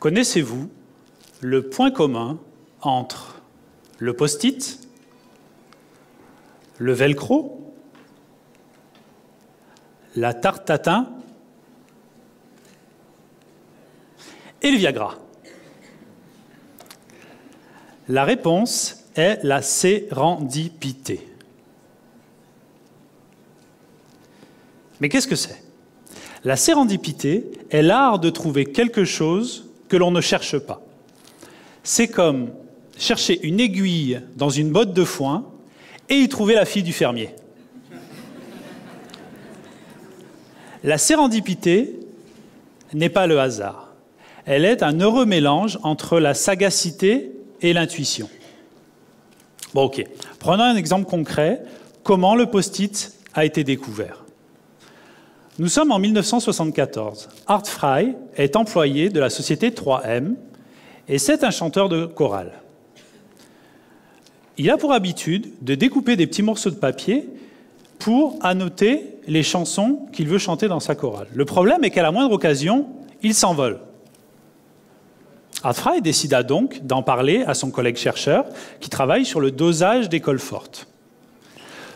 Connaissez-vous le point commun entre le post-it, le velcro, la tarte tatin et le Viagra? La réponse est la sérendipité. Mais qu'est-ce que c'est? La sérendipité est l'art de trouver quelque chose que l'on ne cherche pas. C'est comme chercher une aiguille dans une botte de foin et y trouver la fille du fermier. La sérendipité n'est pas le hasard. Elle est un heureux mélange entre la sagacité et l'intuition. Bon, ok. Prenons un exemple concret. Comment le post-it a été découvert? Nous sommes en 1974. Art Fry est employé de la société 3M et c'est un chanteur de chorale. Il a pour habitude de découper des petits morceaux de papier pour annoter les chansons qu'il veut chanter dans sa chorale. Le problème est qu'à la moindre occasion, il s'envole. Art Fry décida donc d'en parler à son collègue chercheur qui travaille sur le dosage des colles fortes.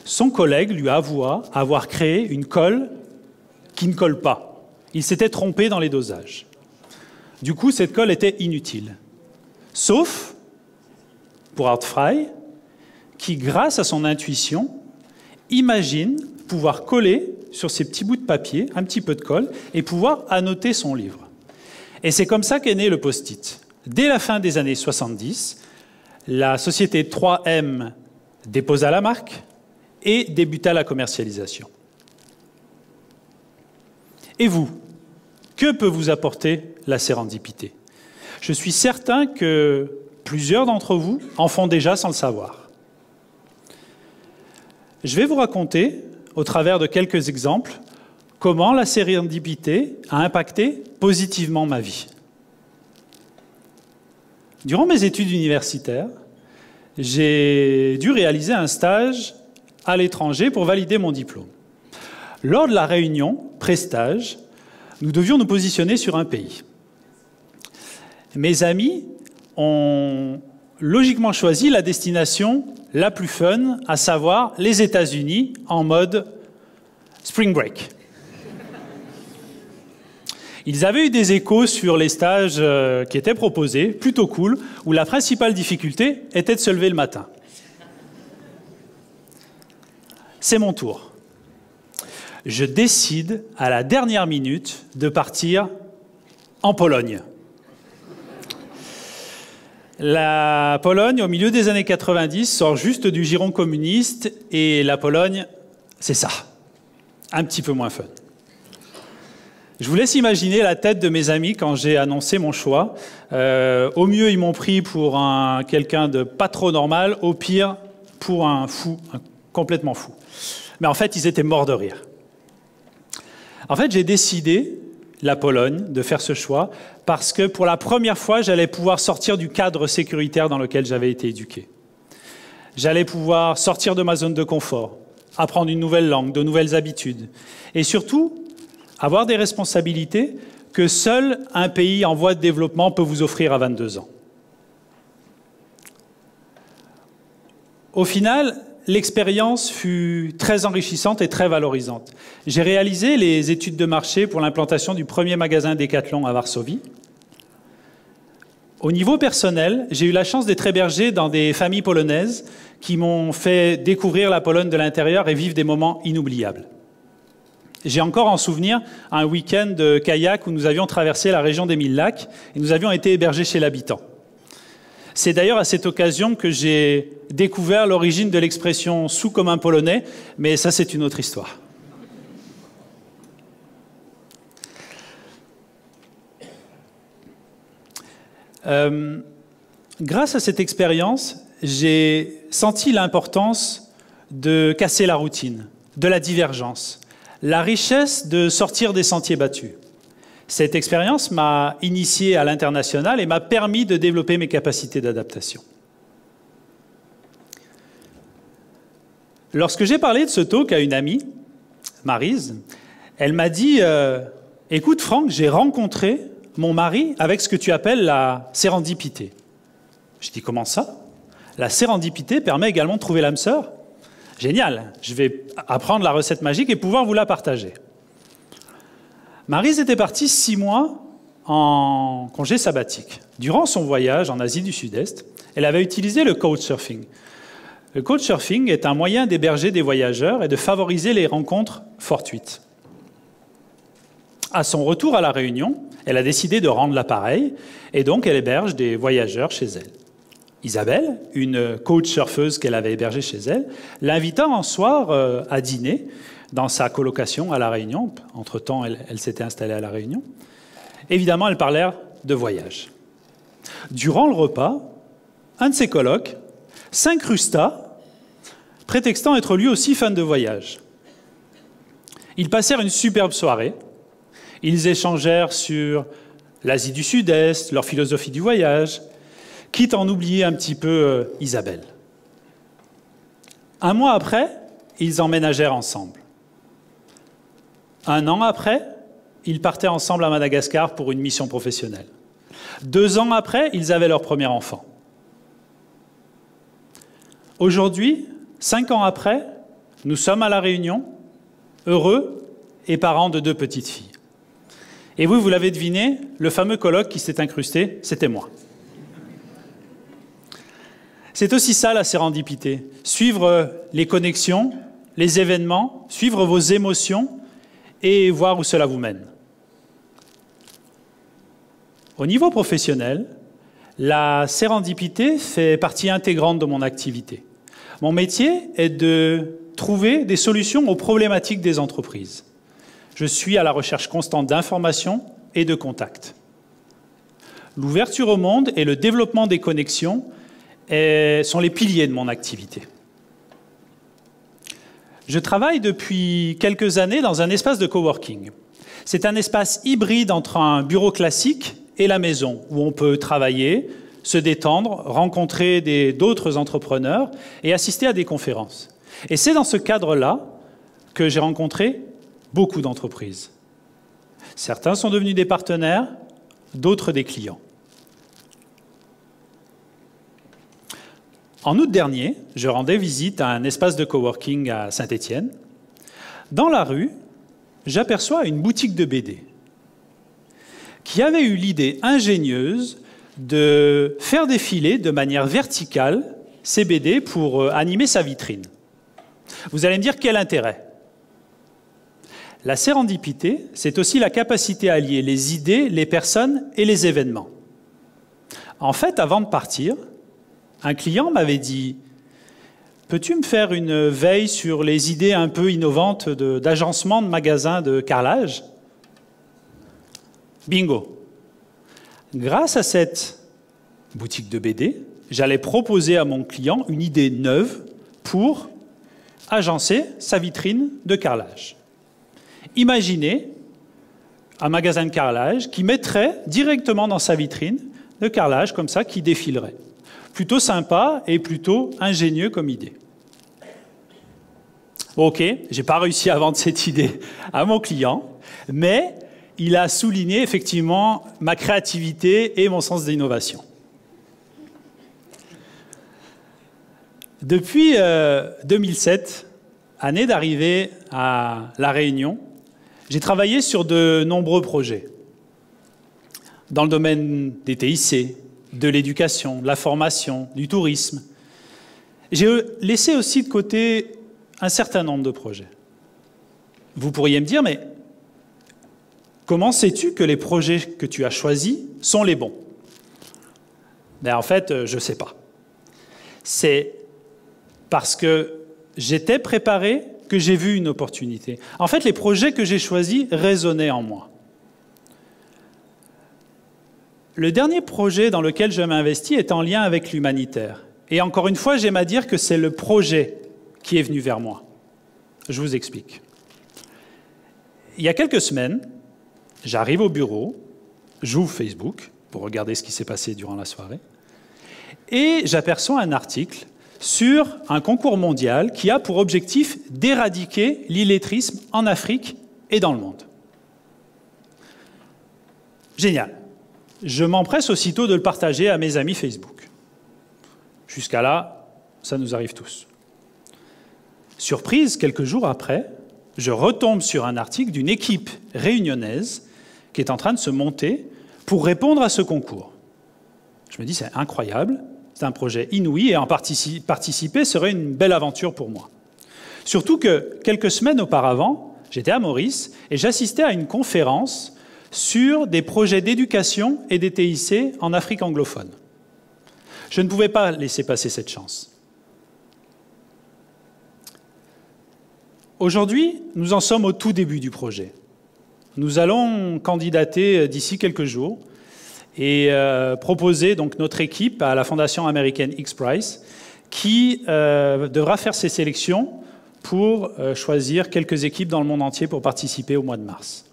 Son collègue lui avoua avoir créé une colle qui ne colle pas. Il s'était trompé dans les dosages. Du coup, cette colle était inutile. Sauf pour Art Fry, qui, grâce à son intuition, imagine pouvoir coller sur ces petits bouts de papier un petit peu de colle et pouvoir annoter son livre. Et c'est comme ça qu'est né le post-it. Dès la fin des années 70, la société 3M déposa la marque et débuta la commercialisation. Et vous, que peut vous apporter la sérendipité? Je suis certain que plusieurs d'entre vous en font déjà sans le savoir. Je vais vous raconter, au travers de quelques exemples, comment la sérendipité a impacté positivement ma vie. Durant mes études universitaires, j'ai dû réaliser un stage à l'étranger pour valider mon diplôme. Lors de la réunion pré-stage, nous devions nous positionner sur un pays. Mes amis ont logiquement choisi la destination la plus fun, à savoir les États-Unis en mode spring break. Ils avaient eu des échos sur les stages qui étaient proposés, plutôt cool, où la principale difficulté était de se lever le matin. C'est mon tour. Je décide à la dernière minute de partir en Pologne. La Pologne, au milieu des années 90, sort juste du giron communiste et la Pologne, c'est ça, un petit peu moins fun. Je vous laisse imaginer la tête de mes amis quand j'ai annoncé mon choix. Au mieux, ils m'ont pris pour quelqu'un de pas trop normal, au pire, pour un fou, complètement fou. Mais en fait, ils étaient morts de rire. En fait, j'ai décidé, la Pologne, de faire ce choix parce que pour la première fois, j'allais pouvoir sortir du cadre sécuritaire dans lequel j'avais été éduqué. J'allais pouvoir sortir de ma zone de confort, apprendre une nouvelle langue, de nouvelles habitudes. Et surtout, avoir des responsabilités que seul un pays en voie de développement peut vous offrir à 22 ans. Au final, l'expérience fut très enrichissante et très valorisante. J'ai réalisé les études de marché pour l'implantation du premier magasin Decathlon à Varsovie. Au niveau personnel, j'ai eu la chance d'être hébergé dans des familles polonaises qui m'ont fait découvrir la Pologne de l'intérieur et vivre des moments inoubliables. J'ai encore en souvenir un week-end de kayak où nous avions traversé la région des Mille Lacs et nous avions été hébergés chez l'habitant. C'est d'ailleurs à cette occasion que j'ai découvert l'origine de l'expression « sous comme un Polonais », mais ça, c'est une autre histoire. Grâce à cette expérience, j'ai senti l'importance de casser la routine, de la divergence, la richesse de sortir des sentiers battus. Cette expérience m'a initié à l'international et m'a permis de développer mes capacités d'adaptation. Lorsque j'ai parlé de ce talk à une amie, Maryse, elle m'a dit « Écoute Franck, j'ai rencontré mon mari avec ce que tu appelles la sérendipité. Je dis, comment ça? La sérendipité permet également de trouver l'âme sœur? Génial, je vais apprendre la recette magique et pouvoir vous la partager. Maryse était partie 6 mois en congé sabbatique. Durant son voyage en Asie du Sud-Est, elle avait utilisé le couchsurfing. Le couchsurfing est un moyen d'héberger des voyageurs et de favoriser les rencontres fortuites. À son retour à La Réunion, elle a décidé de rendre l'appareil et donc elle héberge des voyageurs chez elle. Isabelle, une couchsurfeuse qu'elle avait hébergée chez elle, l'invita un soir à dîner dans sa colocation à La Réunion. Entre-temps, elle s'était installée à La Réunion. Évidemment, elles parlèrent de voyage. Durant le repas, un de ses colocs s'incrusta, prétextant être lui aussi fan de voyage. Ils passèrent une superbe soirée. Ils échangèrent sur l'Asie du Sud-Est, leur philosophie du voyage, quitte à en oublier un petit peu Isabelle. Un mois après, ils emménagèrent ensemble. Un an après, ils partaient ensemble à Madagascar pour une mission professionnelle. 2 ans après, ils avaient leur premier enfant. Aujourd'hui, 5 ans après, nous sommes à La Réunion, heureux et parents de 2 petites filles. Et vous l'avez deviné, le fameux colloque qui s'est incrusté, c'était moi. C'est aussi ça la sérendipité, suivre les connexions, les événements, suivre vos émotions et voir où cela vous mène. Au niveau professionnel, la sérendipité fait partie intégrante de mon activité. Mon métier est de trouver des solutions aux problématiques des entreprises. Je suis à la recherche constante d'informations et de contacts. L'ouverture au monde et le développement des connexions sont les piliers de mon activité. Je travaille depuis quelques années dans un espace de coworking. C'est un espace hybride entre un bureau classique et la maison, où on peut travailler, se détendre, rencontrer d'autres entrepreneurs et assister à des conférences. Et c'est dans ce cadre-là que j'ai rencontré beaucoup d'entreprises. Certains sont devenus des partenaires, d'autres des clients. En août dernier, je rendais visite à un espace de coworking à Saint-Étienne. Dans la rue, j'aperçois une boutique de BD qui avait eu l'idée ingénieuse de faire défiler de manière verticale ses BD pour animer sa vitrine. Vous allez me dire quel intérêt? La sérendipité, c'est aussi la capacité à lier les idées, les personnes et les événements. En fait, avant de partir, un client m'avait dit « Peux-tu me faire une veille sur les idées un peu innovantes d'agencement de magasins de carrelage ?» Bingo! Grâce à cette boutique de BD, j'allais proposer à mon client une idée neuve pour agencer sa vitrine de carrelage. Imaginez un magasin de carrelage qui mettrait directement dans sa vitrine de carrelage comme ça, qui défilerait. Plutôt sympa et plutôt ingénieux comme idée. Ok, je n'ai pas réussi à vendre cette idée à mon client, mais il a souligné effectivement ma créativité et mon sens d'innovation. Depuis 2007, année d'arrivée à La Réunion, j'ai travaillé sur de nombreux projets dans le domaine des TIC, de l'éducation, de la formation, du tourisme. J'ai laissé aussi de côté un certain nombre de projets. Vous pourriez me dire, mais comment sais-tu que les projets que tu as choisis sont les bons? Ben, en fait, je ne sais pas. C'est parce que j'étais préparé que j'ai vu une opportunité. En fait, les projets que j'ai choisis résonnaient en moi. Le dernier projet dans lequel je m'investis est en lien avec l'humanitaire. Et encore une fois, j'aime à dire que c'est le projet qui est venu vers moi. Je vous explique. Il y a quelques semaines, j'arrive au bureau, j'ouvre Facebook pour regarder ce qui s'est passé durant la soirée, et j'aperçois un article sur un concours mondial qui a pour objectif d'éradiquer l'illettrisme en Afrique et dans le monde. Génial. je m'empresse aussitôt de le partager à mes amis Facebook. Jusqu'à là, ça nous arrive tous. Surprise, quelques jours après, je retombe sur un article d'une équipe réunionnaise qui est en train de se monter pour répondre à ce concours. Je me dis, c'est incroyable, c'est un projet inouï et en participer serait une belle aventure pour moi. Surtout que, quelques semaines auparavant, j'étais à Maurice et j'assistais à une conférence sur des projets d'éducation et des TIC en Afrique anglophone. Je ne pouvais pas laisser passer cette chance. Aujourd'hui, nous en sommes au tout début du projet. Nous allons candidater d'ici quelques jours et proposer donc notre équipe à la fondation américaine X-Prize qui devra faire ses sélections pour choisir quelques équipes dans le monde entier pour participer au mois de mars.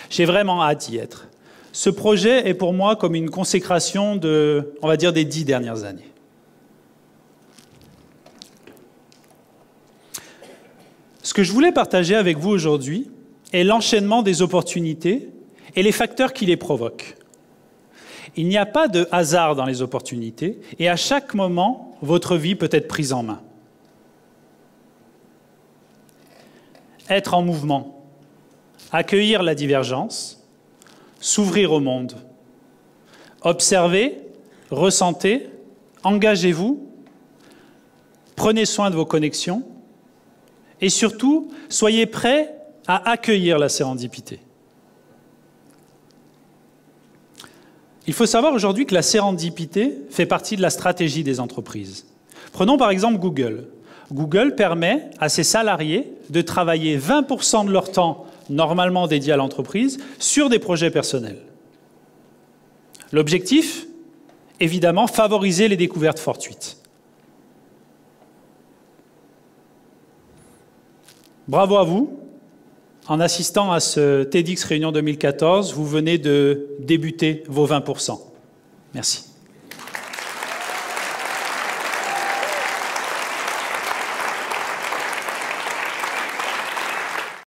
J'ai vraiment hâte d'y être. Ce projet est pour moi comme une consécration de, on va dire, des 10 dernières années. Ce que je voulais partager avec vous aujourd'hui est l'enchaînement des opportunités et les facteurs qui les provoquent. Il n'y a pas de hasard dans les opportunités et à chaque moment, votre vie peut être prise en main. Être en mouvement, accueillir la divergence, s'ouvrir au monde. Observez, ressentez, engagez-vous, prenez soin de vos connexions et surtout, soyez prêts à accueillir la sérendipité. Il faut savoir aujourd'hui que la sérendipité fait partie de la stratégie des entreprises. Prenons par exemple Google. Google permet à ses salariés de travailler 20% de leur temps normalement dédié à l'entreprise sur des projets personnels. L'objectif, évidemment, favoriser les découvertes fortuites. Bravo à vous. En assistant à ce TEDx Réunion 2014, vous venez de débuter vos 20%. Merci.